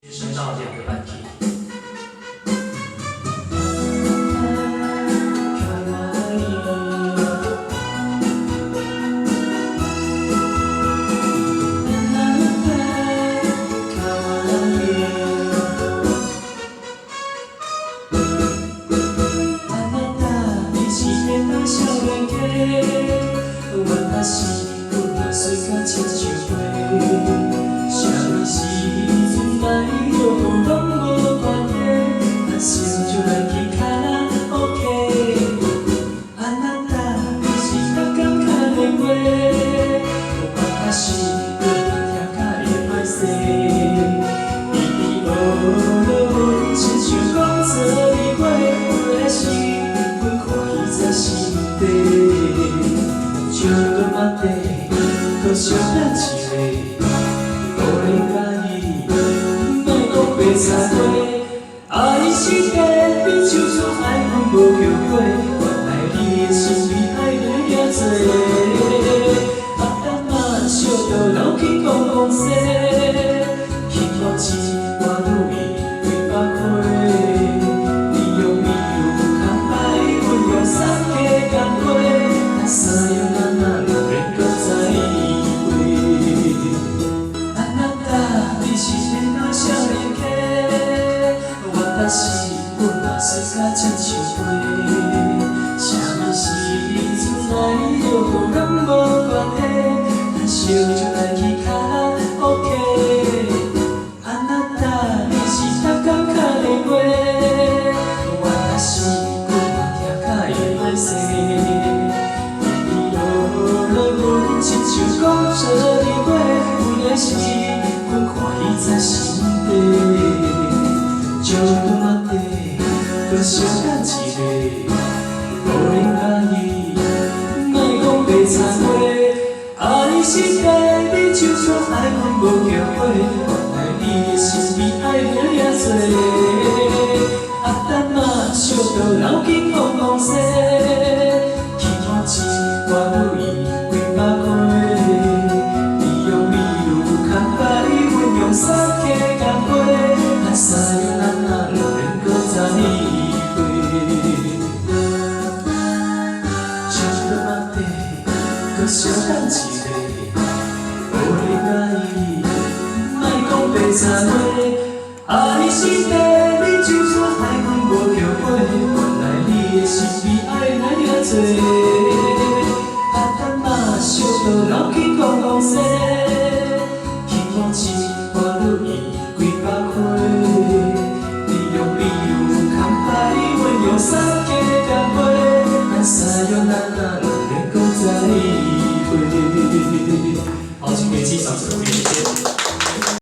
升到2个半题。小等一下，无人介意，莫讲白菜花。爱是假，比手指爱阮无后悔。原来你的心比爱人遐多。等嘛烧到流去讲讲西，幸福一我愈伊几百岁。你用美如空白，阮用三个工花，三样咱哪两人搁在意？是阮嘛输甲亲像花，啥物时阵来着互人无关系，咱烧就来去卡拉 OK。安那搭你是搭到卡的话，我是阮嘛听甲会歹势。你落阮亲像讲做你话，有的是阮看伊在心底。就那地，搁小等一下，无人介意，莫讲白菜花。爱是假，你就算爱阮无后悔，原来你的心比爱人遐多。等嘛烧到流去讲讲西，去看一我愈伊几百岁。你用美如空白，阮用三个工花，三样咱哪两人搁在意会？就那地，搁小等一下，无人介意，莫讲白菜花。爱是假，你就算爱阮无后悔，原来你的心比爱人遐多。等嘛烧到流去讲讲西，幸福一我愈伊几百岁。你用美如空白，阮用三个工花，咱三样咱哪两人搁在意会？好，请乐器掌声鼓励，谢谢。